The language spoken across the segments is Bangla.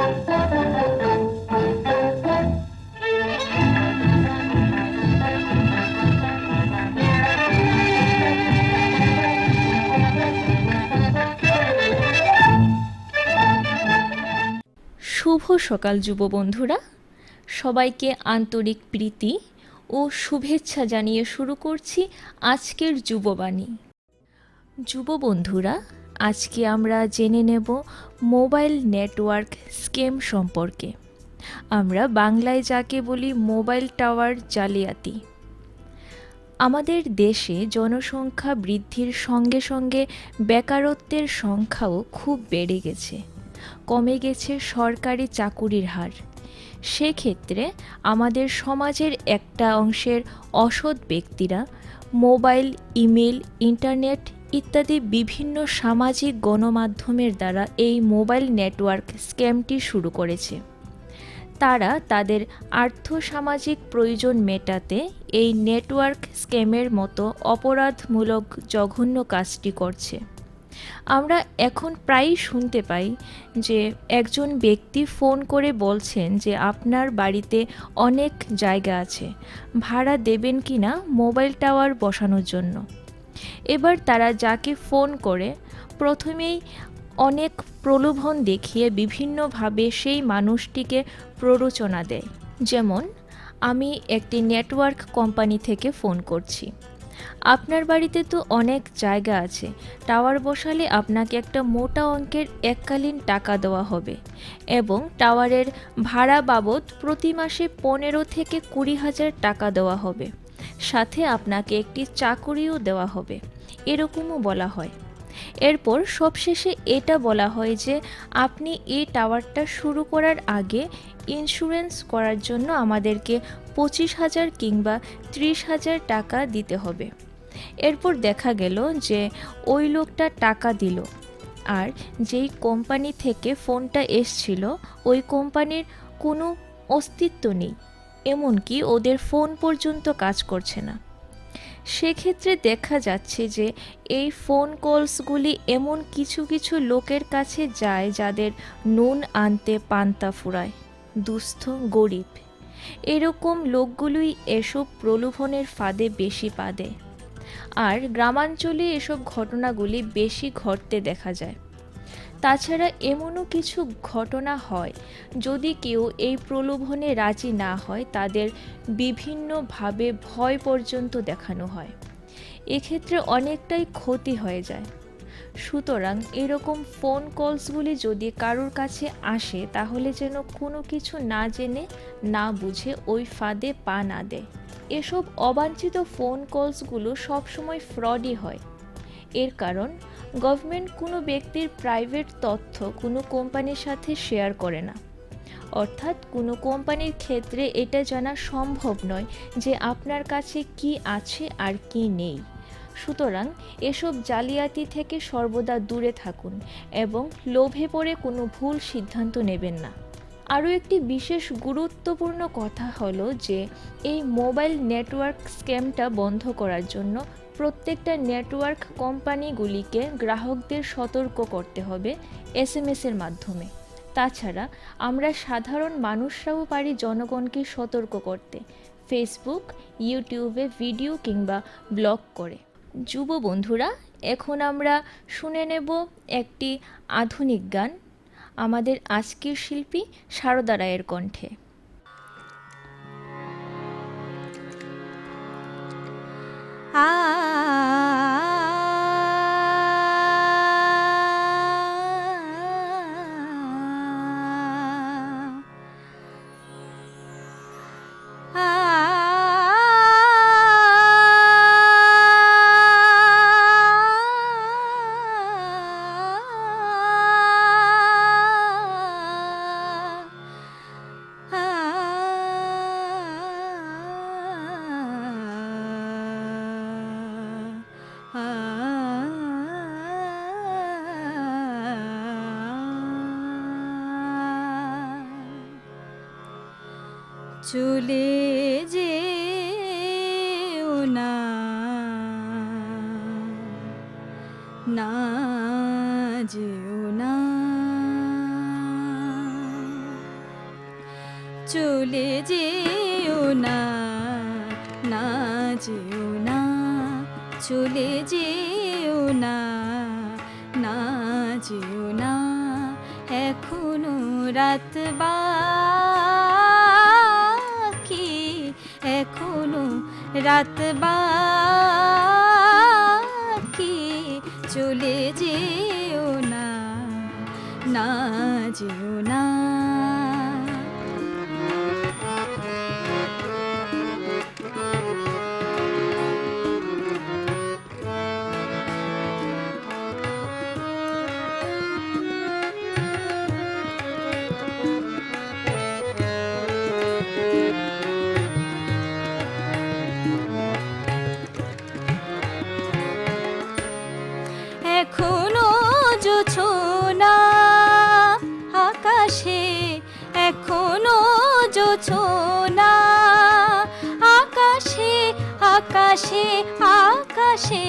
শুভ সকাল যুব বন্ধুরা, সবাইকে আন্তরিক প্রীতি ও শুভেচ্ছা জানিয়ে শুরু করছি আজকের যুববাণী। যুব বন্ধুরা, আজকে আমরা জেনে নেব মোবাইল নেটওয়ার্ক স্ক্যাম সম্পর্কে। আমরা বাংলায় যাকে বলি মোবাইল টাওয়ার জালিয়াতি। আমাদের দেশে জনসংখ্যা বৃদ্ধির সঙ্গে সঙ্গে বেকারত্বের সংখ্যাও খুব বেড়ে গেছে, কমে গেছে সরকারি চাকুরির হার। সেক্ষেত্রে আমাদের সমাজের একটা অংশের অসৎ ব্যক্তিরা মোবাইল, ইমেল, ইন্টারনেট ইত্যাদি বিভিন্ন সামাজিক গণমাধ্যমের দ্বারা এই মোবাইল নেটওয়ার্ক স্ক্যামটি শুরু করেছে। তারা তাদের আর্থসামাজিক প্রয়োজন মেটাতে এই নেটওয়ার্ক স্ক্যামের মতো অপরাধমূলক জঘন্য কাজটি করছে। আমরা এখন প্রায়ই শুনতে পাই যে একজন ব্যক্তি ফোন করে বলছেন যে আপনার বাড়িতে অনেক জায়গা আছে, ভাড়া দেবেন কি না মোবাইল টাওয়ার বসানোর জন্য। এবার তারা যাকে ফোন করে প্রথমেই অনেক প্রলোভন দেখিয়ে বিভিন্নভাবে সেই মানুষটিকে প্ররোচনা দেয়। যেমন, আমি একটি নেটওয়ার্ক কোম্পানি থেকে ফোন করছি, আপনার বাড়িতে তো অনেক জায়গা আছে, টাওয়ার বসালে আপনাকে একটা মোটা অঙ্কের এককালীন টাকা দেওয়া হবে এবং টাওয়ারের ভাড়া বাবদ প্রতি মাসে 15 থেকে 20,000 টাকা দেওয়া হবে, সাথে আপনাকে একটি চাকুরিও দেওয়া হবে, এরকমও বলা হয়। এরপর সবশেষে এটা বলা হয় যে আপনি এই টাওয়ারটা শুরু করার আগে ইন্স্যুরেন্স করার জন্য আমাদেরকে 25,000 কিংবা 30,000 টাকা দিতে হবে। এরপর দেখা গেল যে ওই লোকটা টাকা দিল, আর যেই কোম্পানি থেকে ফোনটা এসছিল ওই কোম্পানির কোনো অস্তিত্ব নেই, এমনকি ওদের ফোন পর্যন্ত কাজ করছে না। সেক্ষেত্রে দেখা যাচ্ছে যে এই ফোন কলসগুলি এমন কিছু কিছু লোকের কাছে যায় যাদের নুন আনতে পান্তা ফুরায়, দুস্থ গরিব। এরকম লোকগুলোই এসব প্রলোভনের ফাঁদে বেশি পা দেয়। আর গ্রামাঞ্চলে এসব ঘটনাগুলি বেশি ঘটতে দেখা যায়। তাছাড়া এমনও কিছু ঘটনা হয়, যদি কেউ এই প্রলোভনে রাজি না হয় তাদের বিভিন্নভাবে ভয় পর্যন্ত দেখানো হয়। এক্ষেত্রে অনেকটাই ক্ষতি হয়ে যায়। সুতরাং এরকম ফোন কলসগুলি যদি কারোর কাছে আসে তাহলে যেন কোনো কিছু না জেনে না বুঝে ওই ফাঁদে পা না দেয়। এসব অবাঞ্ছিত ফোন কলসগুলো সবসময় ফ্রডই হয়। এর কারণ গভর্নমেন্ট কোনো ব্যক্তির প্রাইভেট তথ্য কোনো কোম্পানির সাথে শেয়ার করে না। অর্থাৎ কোনো কোম্পানির ক্ষেত্রে এটা জানা সম্ভব নয় যে আপনার কাছে কি আছে আর কি নেই। সুতরাং এসব জালিয়াতি থেকে সর্বদা দূরে থাকুন এবং লোভে পড়ে কোনো ভুল সিদ্ধান্ত নেবেন না। আরও একটি বিশেষ গুরুত্বপূর্ণ কথা হলো যে এই মোবাইল নেটওয়ার্ক স্ক্যামটা বন্ধ করার জন্য প্রত্যেকটা নেটওয়ার্ক কোম্পানিগুলিকে গ্রাহকদের সতর্ক করতে হবে SMS-এর মাধ্যমে। তাছাড়া আমরা সাধারণ মানুষরাও পারি জনগণকে সতর্ক করতে, ফেসবুক, ইউটিউবে ভিডিও কিংবা ব্লগ করে। যুব বন্ধুরা, এখন আমরা শুনে নেব একটি আধুনিক গান আমাদের আজকের শিল্পী সারদা রায়ের কণ্ঠে। চলে যেও না, না যেও না, চলে যেও না, না যেও না, চলে যেও না, না যেও না, এখনো রাত বাকি, এখনো রাত বাকি, চলে যেও না, না যেও না। এখনো জোছনা আকাশে, এখনো জোছনা আকাশে, আকাশে, আকাশে,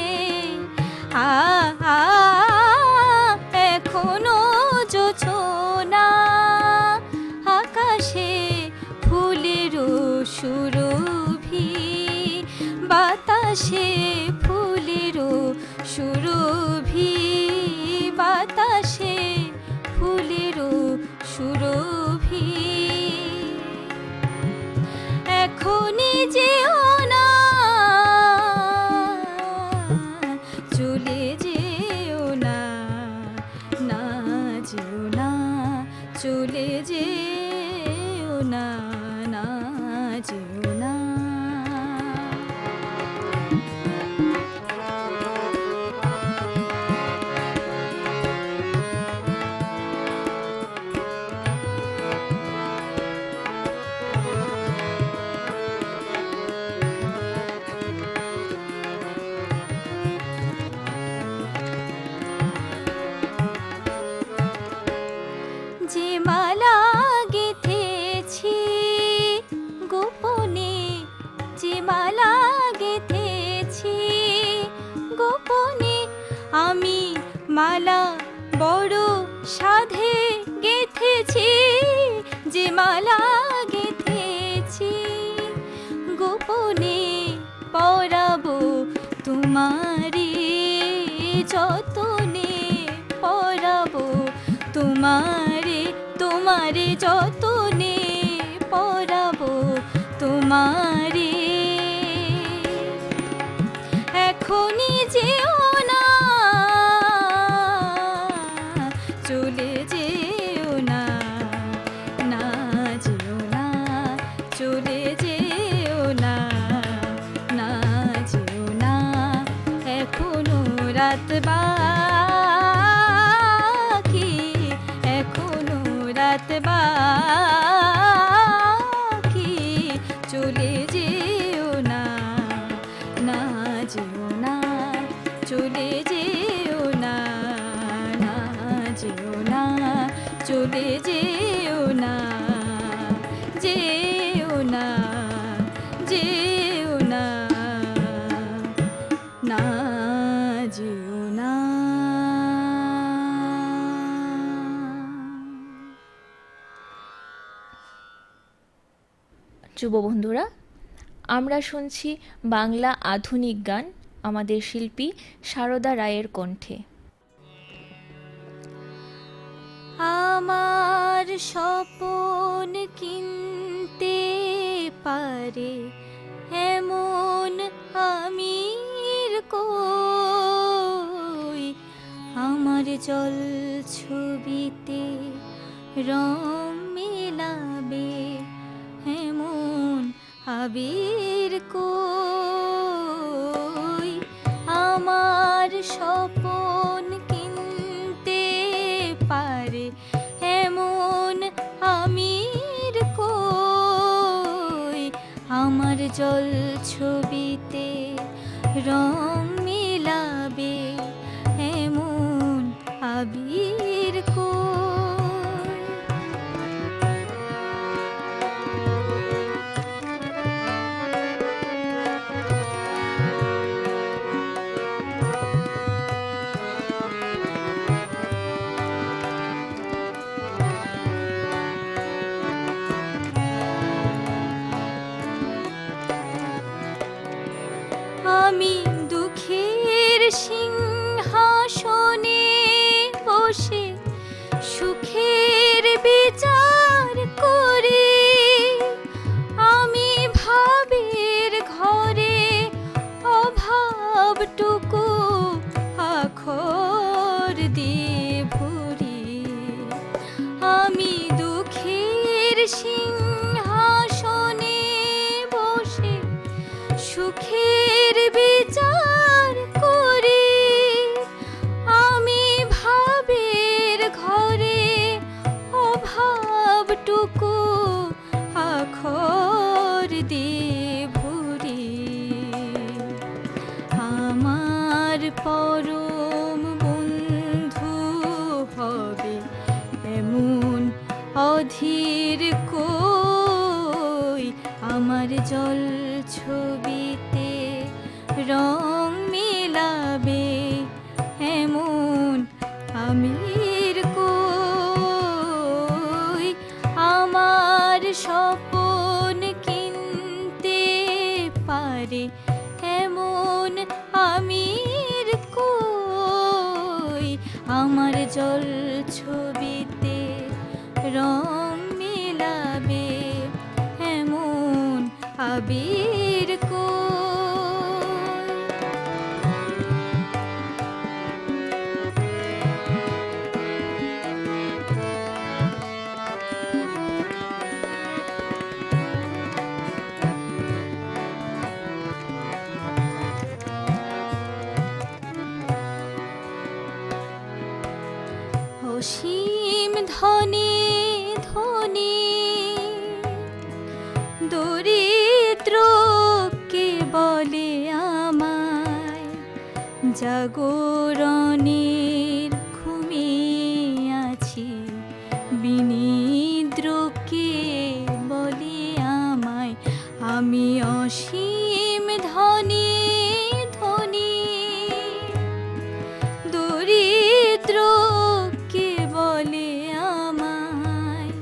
আ আ এখনো জোছনা আকাশে, ফুলেরও সুরভি বাতাসে, ফুলেরও সুরভি বাতাসে, ফুলেরও সুরভি, এখনই যেও না, চলে যেও না, না যেও না, চলে যেও না, না যেও না। যে মালা গেঁথেছি গোপনে, যে মালা গেঁথেছি গোপনে, আমি মালা বড় সাধে গেঁথেছি, যে মালা গেঁথেছি গোপনে, পরাবো তোমারে যতনে, পরাবো তোমারে, তোমারে যতনে, পরাবো তোমারে, এখনই যেও না, চলে যেও না, না যেও না, চলে যেও না, না যেও না, এখনো রাত বাকি, এখনো রাত বাকি, চলে যেও না, না যেও না, চলে যেও না, না যেও না, চলে যেও না, যেও না, যেও না, না যেও না। যুব বন্ধুরা, আমরা শুনছি বাংলা আধুনিক গান আমাদের শিল্পী সারদা রায়ের কণ্ঠে। আমার স্বপন কিনতে পারে এমন আমির কই, আমার জল ছবিতে রং মেলাবে এমন আবির কই, আমার স্বপন কিনতে পারে এমন আমির কই, আমার জল ছবিতে রং মিলাবে এমন আবির কই। অধীর কই আমার জল ছবিতে রং মিলাবে এমন আমির কই আমার স্বপন কিনতে পারে এমন আমির কই আমার জল ছবিতে রং মিলাবে এমন আবির কই। অসীম ধনী ধনী দরিদ্রকে বলে আমায় জাগরণের ঘুমিয়ে আছি বিনিদ্রকে বলে আমায় আমি অসীম ধনী ধনী দরিদ্রকে বলে আমায়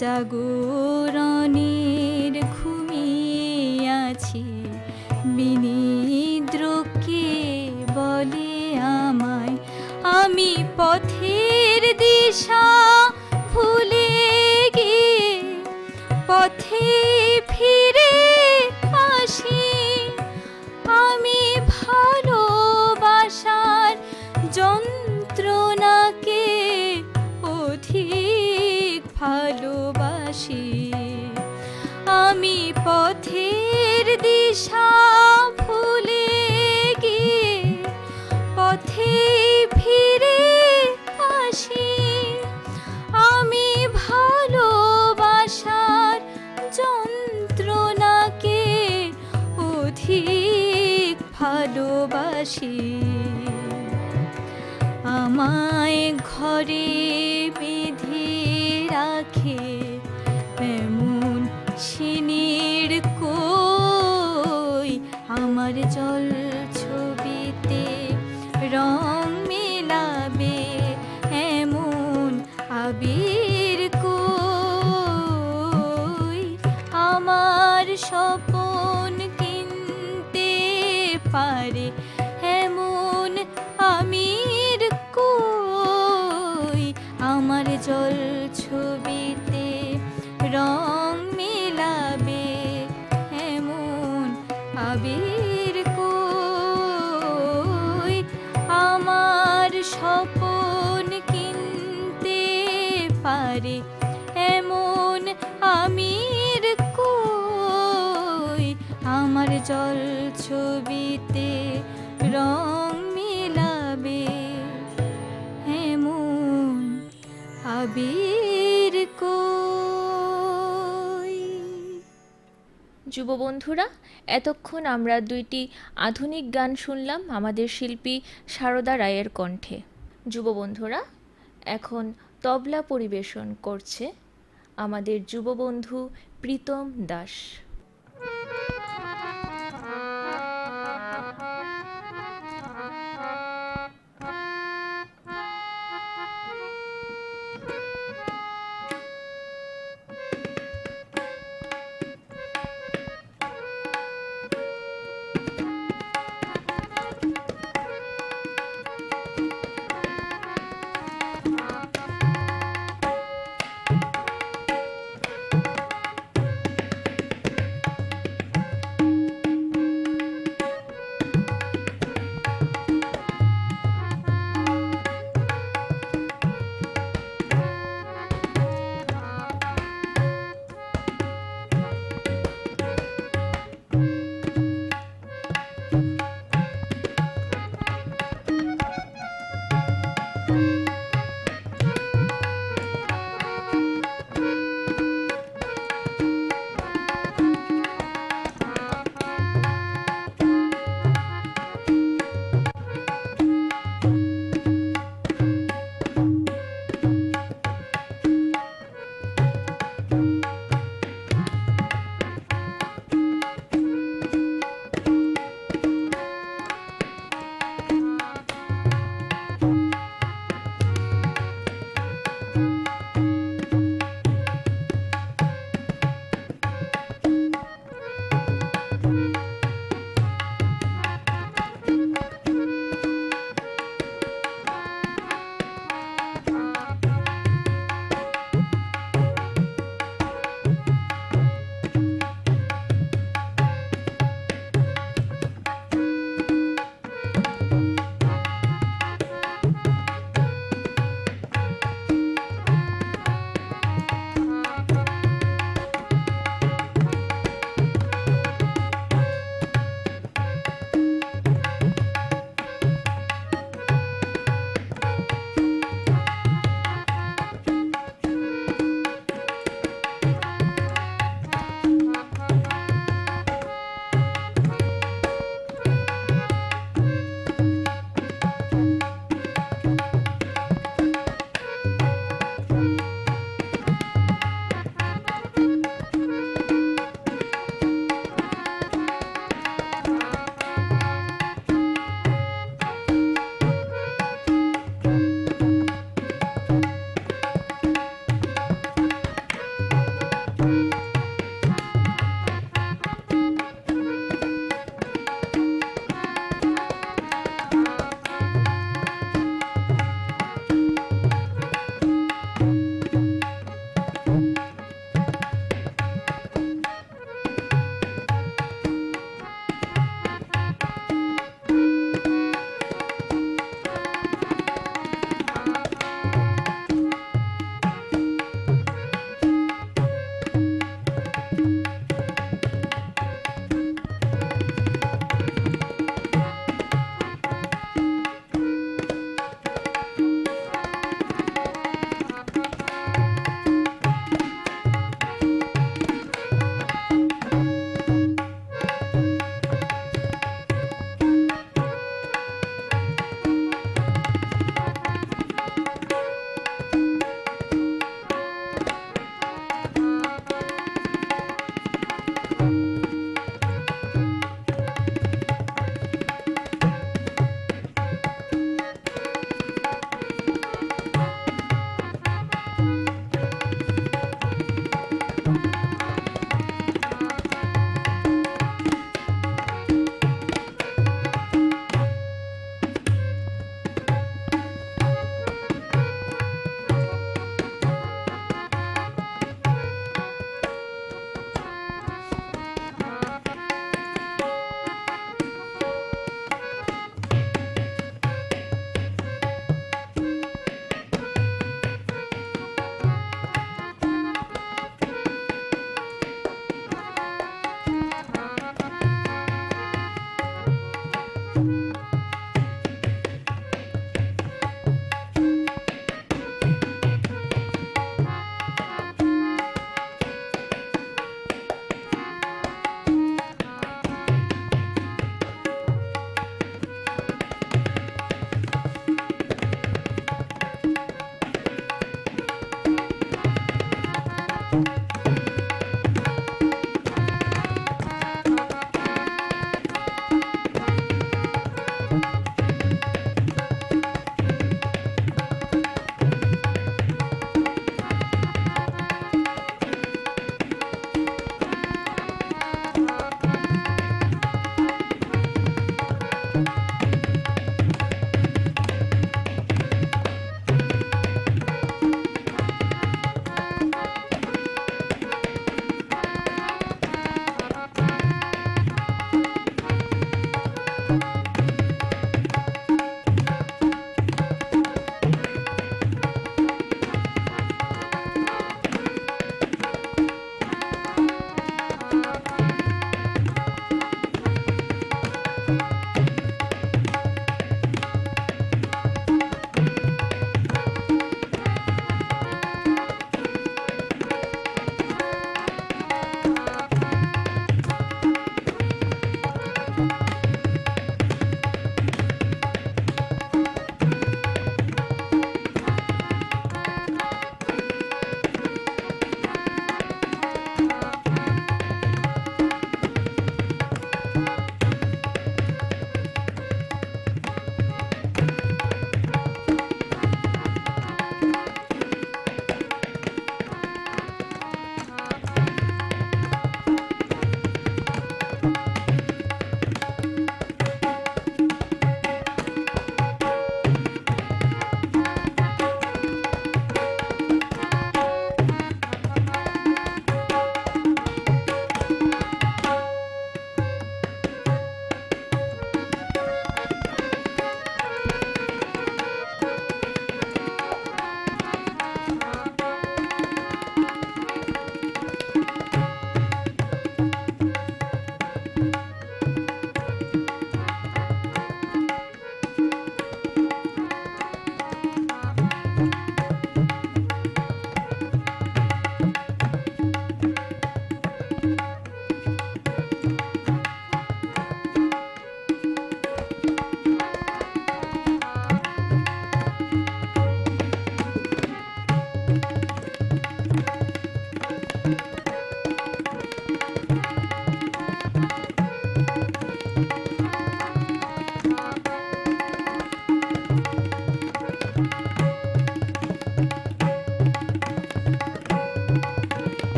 জাগরণের ঘুমিয়ে আছি বিনিদ্রকে বলে আমায় আমি পথের দিশা ভুলে গিয়ে পথে ফিরে আসি আমি ভালোবাসার যন্ত্রণাকে অধিক ভালোবাসি আমি পথের দিশা ভুলে গিয়ে পথে ফিরে আসি আমি ভালোবাসার যন্ত্রণাকে অধিক ভালোবাসি আমায় ঘরে বেঁধে রাখে এমন সিনির কই আমার জল ছবিতে রং মেলাবে এমন আবির কই আমার স্বপন কিনতে পারে এমন আমির কই আমার জল ছবিতে রং মেলাবে এমন আবির কই আমার স্বপন কিনতে পারে এমন আমির কই আমার জল ছবিতে রং মেলাবে এমন আবির কই। যুব বন্ধুরা, এতক্ষণ আমরা দুইটি আধুনিক গান শুনলাম আমাদের শিল্পী সারদা রায়ের কণ্ঠে। যুব বন্ধুরা, এখন তবলা পরিবেশন করছে আমাদের যুববন্ধু প্রীতম দাস।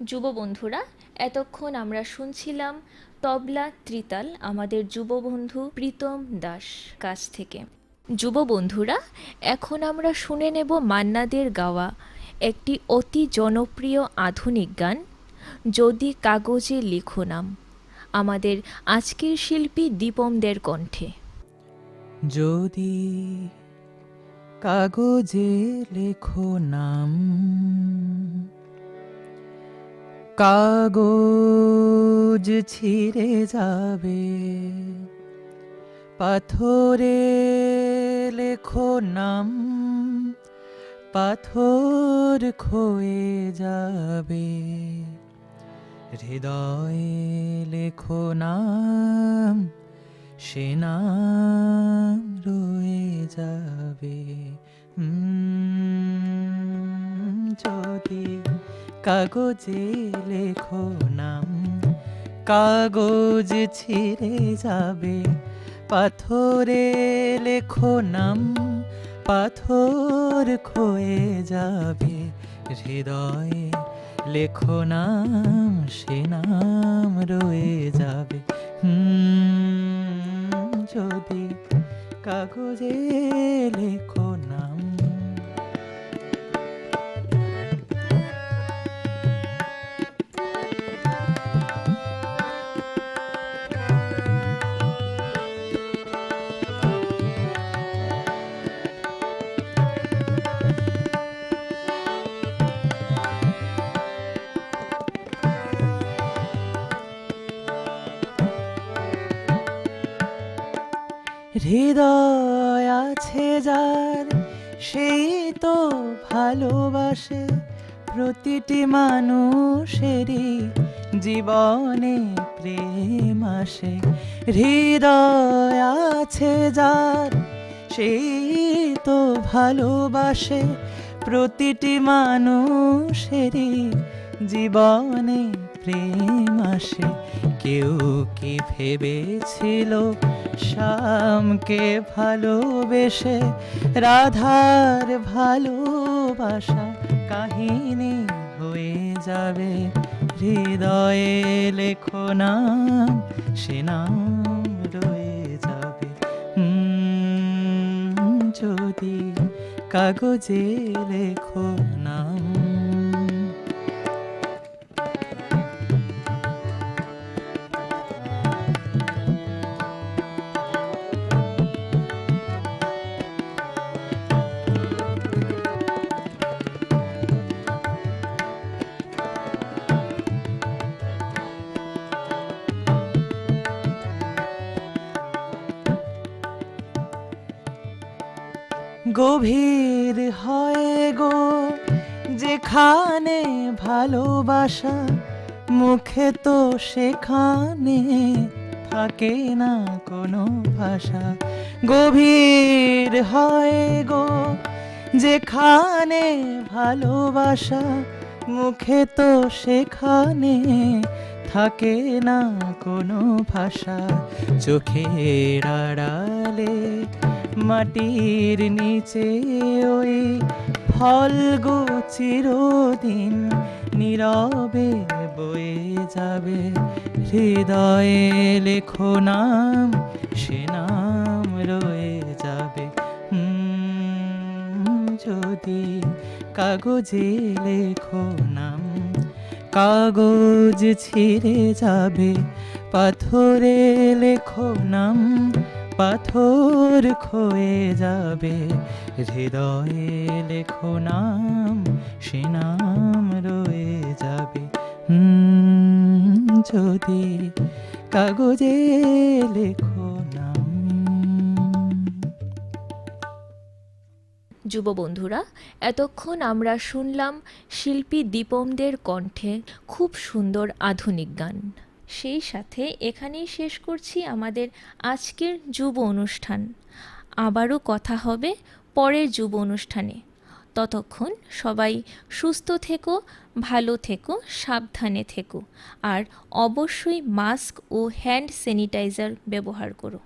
যুব বন্ধুরা, এতক্ষণ আমরা শুনছিলাম তবলা ত্রিতাল আমাদের যুব বন্ধু প্রীতম দাস কাছ থেকে। যুব বন্ধুরা, এখন আমরা শুনে নেব মান্নাদের গাওয়া একটি অতি জনপ্রিয় আধুনিক গান, যদি কাগজে লিখো নাম, আমাদের আজকের শিল্পী দীপমদের কণ্ঠে। যদি কাগজে লেখো নাম, কাগজ ছিঁড়ে যাবে, পাথরে লেখো নাম, পাথর ক্ষয়ে যাবে, হৃদয়ে লেখো নাম, সে নাম রয়ে যাবে। যদি কাগজে লেখো নাম, কাগজ ছিঁড়ে যাবে, পাথরে লেখো নাম, পাথর ক্ষয়ে যাবে, হৃদয়ে লেখো নাম, সে নাম রয়ে যাবে। যদি কাগজে লেখো নাম। হৃদয় আছে যার, সেই তো ভালোবাসে, প্রতিটি মানুষেরই জীবনে প্রেম আসে। হৃদয় আছে যার, সেই তো ভালোবাসে, প্রতিটি মানুষেরই জীবনে প্রেম আসে। কেউ কি ভেবেছিল শ্যামকে ভালোবেসে রাধার ভালোবাসা কাহিনী হয়ে যাবে? হৃদয়ে লেখো নাম, সে নাম রয়ে যাবে। যদি কাগজে লেখো নাম। গভীর হয় গো যেখানে ভালোবাসা, মুখে তো সেখানে থাকে না কোনো ভাষা। গভীর হয় গো যেখানে ভালোবাসা, মুখে তো সেখানে থাকে না কোনো ভাষা। চোখের আড়ালে মাটির নিচে ওই ফলগো চিরদিন নীরবে বয়ে যাবে। হৃদয়ে লেখো নাম, সে নাম রয়ে যাবে। যদি কাগজে লেখো নাম, কাগজ ছিঁড়ে যাবে, পাথরে লেখো নাম, পাথর ক্ষয়ে যাবে। হৃদয়ে লেখো নাম, সে নাম রয়ে যাবে। যদি কাগজে লেখো নাম। যুব বন্ধুরা, এতক্ষণ আমরা শুনলাম শিল্পী দীপমদের কণ্ঠে খুব সুন্দর আধুনিক গান। সেই সাথে এখানেই শেষ করছি আমাদের আজকের যুব অনুষ্ঠান। আবারও কথা হবে পরের যুব অনুষ্ঠানে। ততক্ষণ সবাই সুস্থ থেকো, ভালো থেকো, সাবধানে থেকো, আর অবশ্যই মাস্ক ও হ্যান্ড স্যানিটাইজার ব্যবহার করো।